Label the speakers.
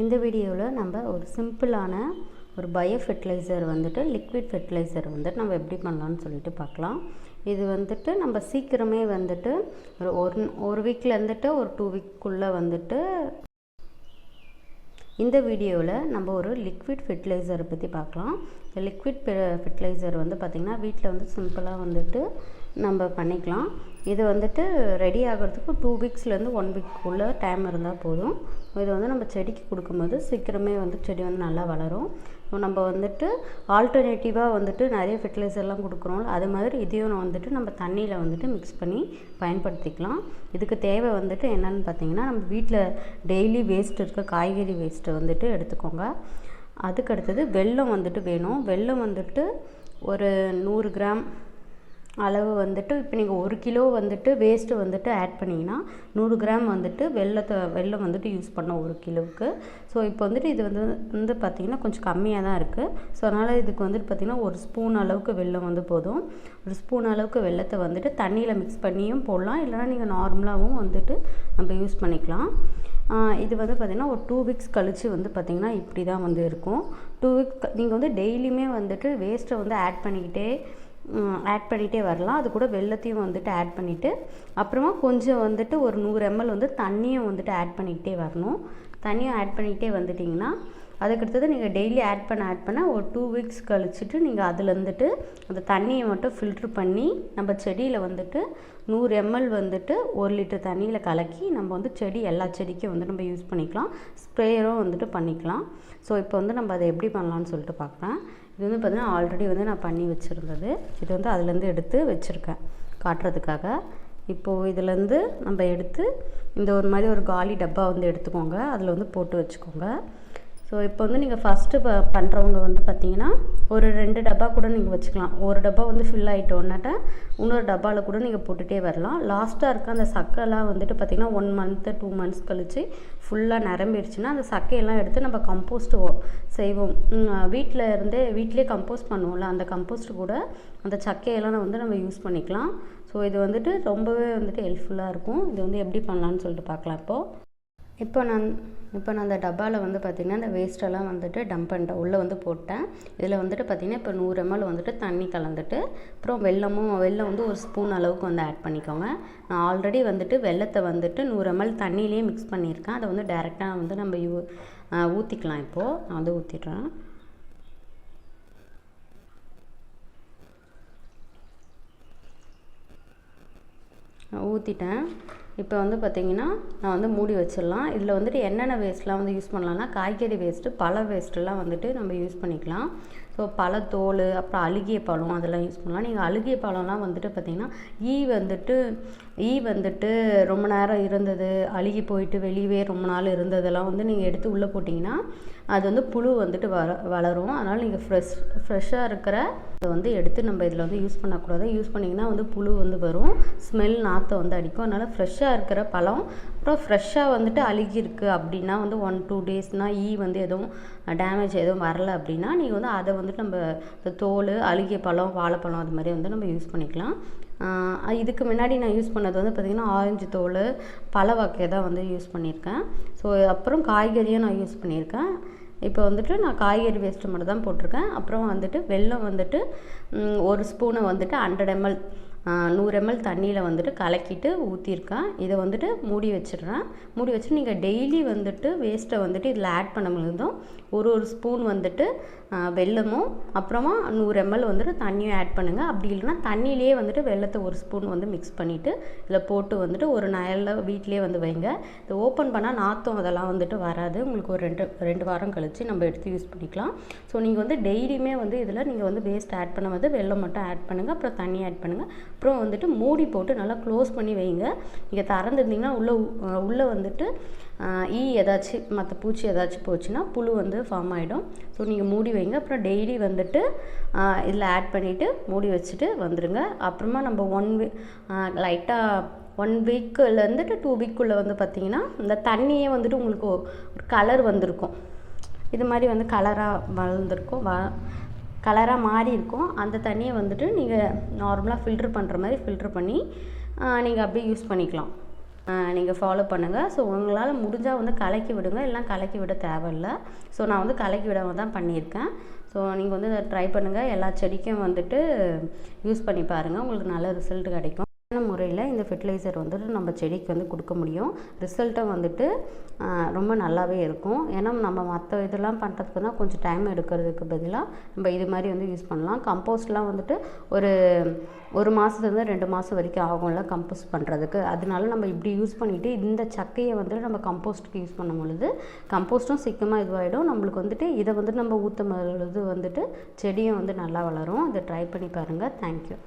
Speaker 1: இந்த வீடியோவில் நம்ம ஒரு சிம்பிளான ஒரு பயோ ஃபெர்டிலைசர் வந்துட்டு லிக்விட் ஃபெர்டிலைசர் வந்துட்டு நம்ம எப்படி பண்ணலாம்னு சொல்லிட்டு பார்க்கலாம். இது வந்துட்டு நம்ம சீக்கிரமே வந்துட்டு ஒரு வீக்கில் இருந்துட்டு ஒரு 2 வீக்குள்ளே வந்துட்டு இந்த வீடியோவில் நம்ம ஒரு லிக்விட் ஃபெர்டிலைசரை பற்றி பார்க்கலாம். இந்த லிக்விட் ஃபெர்டிலைசர் வந்து பார்த்திங்கன்னா வீட்டில் வந்து சிம்பிளாக வந்துட்டு நம்ம பண்ணிக்கலாம். இது வந்துட்டு ரெடி ஆகிறதுக்கு 2 வீக்ஸ்லேருந்து 1 வீக்குள்ளே டைம் இருந்தால் போதும். இது வந்து நம்ம செடிக்கு கொடுக்கும்போது சீக்கிரமே வந்து செடி வந்து நல்லா வளரும். நம்ம வந்துட்டு ஆல்டர்னேட்டிவாக வந்துட்டு நிறைய ஃபெர்டிலைசர்லாம் கொடுக்குறோம்ல, அது மாதிரி இதையும் வந்துட்டு நம்ம தண்ணியில் வந்துட்டு மிக்ஸ் பண்ணி பயன்படுத்திக்கலாம். இதுக்கு தேவை வந்துட்டு என்னென்னு பார்த்திங்கன்னா, நம்ம வீட்டில் டெய்லி வேஸ்ட் இருக்க காய்கறி வேஸ்ட்டு வந்துட்டு எடுத்துக்கோங்க. அதுக்கடுத்தது வெல்லம் வந்துட்டு வேணும். வெல்லம் வந்துட்டு ஒரு 100 கிராம் அளவு வந்துட்டு, இப்போ நீங்கள் 1 கிலோ வந்துட்டு வேஸ்ட்டு வந்துட்டு ஆட் பண்ணிங்கன்னா 100 கிராம் வந்துட்டு வெல்லம் வந்துட்டு யூஸ் பண்ணோம் 1 கிலோவுக்கு. ஸோ இப்போ வந்துட்டு இது வந்து பார்த்திங்கன்னா கொஞ்சம் கம்மியாக தான் இருக்குது. ஸோ அதனால் இதுக்கு வந்துட்டு பார்த்திங்கன்னா 1 ஸ்பூன் அளவுக்கு வெல்லம் வந்து போதும். 1 ஸ்பூன் அளவுக்கு வெல்லத்தை வந்துட்டு தண்ணியில் மிக்ஸ் பண்ணியும் போடலாம், இல்லைனா நீங்கள் நார்மலாகவும் வந்துட்டு நம்ம யூஸ் பண்ணிக்கலாம். இது வந்து பார்த்திங்கன்னா ஒரு 2 வீக்ஸ் கழித்து வந்து பார்த்திங்கன்னா இப்படி தான் வந்து இருக்கும். 2 வீக்ஸ் நீங்கள் வந்து டெய்லியுமே வந்துட்டு வேஸ்ட்டை வந்து ஆட் பண்ணிகிட்டே வரலாம். அது கூட வெல்லத்தையும் வந்துட்டு ஆட் பண்ணிவிட்டு அப்புறமா கொஞ்சம் வந்துட்டு ஒரு 100 ml வந்து தண்ணியும் வந்துட்டு ஆட் பண்ணிக்கிட்டே வரணும். தண்ணியும் ஆட் பண்ணிக்கிட்டே வந்துட்டிங்கன்னா அதுக்கடுத்தது நீங்கள் டெய்லி ஆட் பண்ண ஒரு 2 வீக்ஸ் கழிச்சிட்டு நீங்கள் அதில் வந்துட்டு அந்த தண்ணியை மட்டும் ஃபில்ட்ரு பண்ணி நம்ம செடியில் வந்துட்டு 100 ml வந்துட்டு 1 லிட்டர் தண்ணியில் கலக்கி நம்ம வந்து எல்லா செடிக்கும் வந்து நம்ம யூஸ் பண்ணிக்கலாம். ஸ்ப்ரேயரும் வந்துட்டு பண்ணிக்கலாம். ஸோ இப்போ வந்து நம்ம அதை எப்படி பண்ணலான்னு சொல்லிட்டு பார்க்கலாம். இது வந்து பார்த்திங்கன்னா ஆல்ரெடி வந்து நான் பண்ணி வச்சுருந்தது. இது வந்து அதுலேருந்து எடுத்து வச்சுருக்கேன் காட்டுறதுக்காக. இப்போது இதுலேருந்து நம்ம எடுத்து இந்த ஒரு காலி டப்பா வந்து எடுத்துக்கோங்க, அதில் வந்து போட்டு வச்சுக்கோங்க. ஸோ இப்போ வந்து நீங்கள் ஃபஸ்ட்டு பண்ணுறவங்க வந்து பார்த்திங்கன்னா ஒரு 2 டப்பா கூட நீங்கள் வச்சுக்கலாம். ஒரு டப்பா வந்து ஃபில் ஆகிட்டோன்னாட்ட இன்னொரு டப்பாவில் கூட நீங்கள் போட்டுகிட்டே வரலாம். லாஸ்ட்டாக இருக்க அந்த சக்கைலாம் வந்துட்டு பார்த்திங்கன்னா 1 மந்த்து 2 மந்த்ஸ் கழித்து ஃபுல்லாக நிரம்பிடுச்சுன்னா அந்த சக்கையெல்லாம் எடுத்து நம்ம கம்போஸ்ட்டு செய்வோம். வீட்டிலே கம்போஸ்ட் பண்ணுவோம்ல, அந்த கம்போஸ்ட்டு கூட அந்த சக்கையெல்லாம் வந்து நம்ம யூஸ் பண்ணிக்கலாம். ஸோ இது வந்துட்டு ரொம்பவே வந்துட்டு ஹெல்ப்ஃபுல்லாக இருக்கும். இது வந்து எப்படி பண்ணலான்னு சொல்லிட்டு பார்க்கலாம். இப்போ நான் அந்த டப்பாவில் வந்து பார்த்திங்கன்னா இந்த வேஸ்ட்டெல்லாம் வந்துட்டு டம்ப் பண்ணிட்டேன், உள்ளே வந்து போட்டேன். இதில் வந்துட்டு பார்த்திங்கன்னா இப்போ 100 ml வந்துட்டு தண்ணி கலந்துட்டு அப்புறம் வெல்லம் வந்து 1 ஸ்பூன் அளவுக்கு வந்து ஆட் பண்ணிக்கோங்க. நான் ஆல்ரெடி வந்துட்டு வெல்லத்தை வந்துட்டு 100 ml தண்ணியிலே மிக்ஸ் பண்ணியிருக்கேன். அதை வந்து டைரெக்டாக வந்து நம்ம ஊற்றிக்கலாம். இப்போது நான் வந்து ஊற்றிடுறேன். ஊற்றிட்டேன். இப்போ வந்து பார்த்திங்கன்னா நான் வந்து மூடி வச்சிடலாம். இதில் வந்துட்டு என்னென்ன வேஸ்ட்லாம் வந்து யூஸ் பண்ணலாம்னா, காய்கறி வேஸ்ட்டு, பழ வேஸ்ட்டெல்லாம் வந்துட்டு நம்ம யூஸ் பண்ணிக்கலாம். ஸோ பழத்தோல், அப்புறம் அழுகிய பழம் அதெல்லாம் யூஸ் பண்ணலாம். நீங்கள் அழுகிய பழம்லாம் வந்துட்டு பார்த்திங்கன்னா ஈ வந்துட்டு ரொம்ப நேரம் இருந்தது, அழுகி போயிட்டு வெளியே ரொம்ப நாள் இருந்ததெல்லாம் வந்து நீங்கள் எடுத்து உள்ளே போட்டிங்கன்னா அது வந்து புழு வந்துட்டு வளரும். அதனால் நீங்கள் ஃப்ரெஷ்ஷாக இருக்கிற அதை வந்து எடுத்து நம்ம இதில் வந்து யூஸ் பண்ணக்கூடாது. யூஸ் பண்ணிங்கன்னா வந்து புழு வந்து வரும், ஸ்மெல் நாற்றம் வந்து அடிக்கும். அதனால் ஃப்ரெஷ்ஷாக இருக்கிற பழம், அப்புறம் ஃப்ரெஷ்ஷாக வந்துட்டு அழுகி இருக்குது அப்படின்னா வந்து 1-2 டேஸ்னால் வந்து எதுவும் டேமேஜ் எதுவும் வரலை அப்படின்னா நீங்கள் வந்து அதை வந்துட்டு நம்ம இந்த தோல், அழுகிய பழம், வாழைப்பழம் அது மாதிரி வந்து நம்ம யூஸ் பண்ணிக்கலாம். இதுக்கு முன்னாடி நான் யூஸ் பண்ணது வந்து பார்த்திங்கன்னா ஆரஞ்சு தோல், பழ வகையை தான் வந்து யூஸ் பண்ணியிருக்கேன். ஸோ அப்புறம் காய்கறியும் நான் யூஸ் பண்ணியிருக்கேன். இப்போ வந்துட்டு நான் காய்கறி வேஸ்ட்டு மட்டும் தான் போட்டிருக்கேன். அப்புறம் வந்துட்டு வெல்லம் வந்துட்டு 1 ஸ்பூனை வந்துட்டு 100 ml தண்ணியில் வந்துட்டு கலக்கிட்டு ஊற்றிருக்கேன். இதை வந்துட்டு மூடி வச்சிடுறேன். மூடி வச்சுட்டு நீங்கள் டெய்லி வந்துட்டு வேஸ்ட்டை வந்துட்டு இதில் ஆட் பண்ணும்போதும் ஒரு ஸ்பூன் வந்துட்டு வெல்லமும் அப்புறமா 100 ml வந்துட்டு தண்ணியும் ஆட் பண்ணுங்கள். அப்படி இல்லைனா தண்ணியிலே வந்துட்டு வெல்லத்தை 1 ஸ்பூன் வந்து மிக்ஸ் பண்ணிவிட்டு இதில் போட்டு வந்துட்டு ஒரு நாளில் வீட்டிலே வந்து வைங்க. இதை ஓப்பன் பண்ணால் நாற்றம் அதெல்லாம் வந்துட்டு வராது. உங்களுக்கு ஒரு 2 வாரம் கழித்து நம்ம எடுத்து யூஸ் பண்ணிக்கலாம். ஸோ நீங்கள் வந்து டெய்லியுமே வந்து இதில் நீங்கள் வந்து வேஸ்ட் ஆட் பண்ணும்போது வெல்லம் மட்டும் ஆட் பண்ணுங்கள், அப்புறம் தண்ணி ஆட் பண்ணுங்கள். அப்புறம் வந்துட்டு மூடி போட்டு நல்லா க்ளோஸ் பண்ணி வைங்க. நீங்கள் திறந்துருந்தீங்கன்னா உள்ளே வந்துட்டு மற்ற பூச்சி ஏதாச்சும் போச்சுன்னா புழு வந்து ஃபார்ம் ஆகிடும். ஸோ நீங்கள் மூடி வைங்க. அப்புறம் டெய்லி வந்துட்டு இதில் ஆட் பண்ணிவிட்டு மூடி வச்சுட்டு வந்துடுங்க. அப்புறமா நம்ம லைட்டாக 1 வீக்குலேருந்துட்டு 2 வீக்குள்ளே வந்து பார்த்திங்கன்னா இந்த தண்ணியே வந்துட்டு உங்களுக்கு ஒரு கலர் வந்திருக்கும். இது மாதிரி வந்து கலராக மாறி இருக்கும். அந்த தண்ணியை வந்துட்டு நீங்கள் நார்மலாக ஃபில்ட்ரு பண்ணுற மாதிரி ஃபில்ட்ரு பண்ணி நீங்கள் அப்படியே யூஸ் பண்ணிக்கலாம். நீங்கள் ஃபாலோ பண்ணுங்கள். ஸோ உங்களால் முடிஞ்சால் வந்து கலக்கி விடுங்க, இல்லைனா கலக்கி விட தேவையில்லை. ஸோ நான் வந்து கலக்கி விடாமல் தான் பண்ணியிருக்கேன். ஸோ நீங்கள் வந்து இதை ட்ரை பண்ணுங்கள். எல்லா செடிக்கும் வந்துட்டு யூஸ் பண்ணி பாருங்கள், உங்களுக்கு நல்ல ரிசல்ட் கிடைக்கும். முறையில் இந்த ஃபெர்டிலைசர் வந்துட்டு நம்ம செடிக்கு வந்து கொடுக்க முடியும். ரிசல்ட்டும் வந்துட்டு ரொம்ப நல்லாவே இருக்கும். ஏன்னா நம்ம மற்ற இதெல்லாம் பண்ணுறதுக்கு தான் கொஞ்சம் டைம் எடுக்கிறதுக்கு பதிலாக நம்ம இது மாதிரி வந்து யூஸ் பண்ணலாம். கம்போஸ்ட்லாம் வந்துட்டு ஒரு மாதத்துலேருந்து 2 மாதம் வரைக்கும் ஆகும்ல கம்போஸ்ட் பண்ணுறதுக்கு. அதனால நம்ம இப்படி யூஸ் பண்ணிவிட்டு இந்த சக்கையை வந்துட்டு நம்ம கம்போஸ்ட்டுக்கு யூஸ் பண்ணும் பொழுது கம்போஸ்ட்டும் சீக்கிரமாக இதுவாகிடும். நம்மளுக்கு வந்துட்டு இதை வந்துட்டு நம்ம ஊற்றும் பொழுது வந்துட்டு செடியும் வந்து நல்லா வளரும். இதை ட்ரை பண்ணி பாருங்கள். தேங்க்யூ.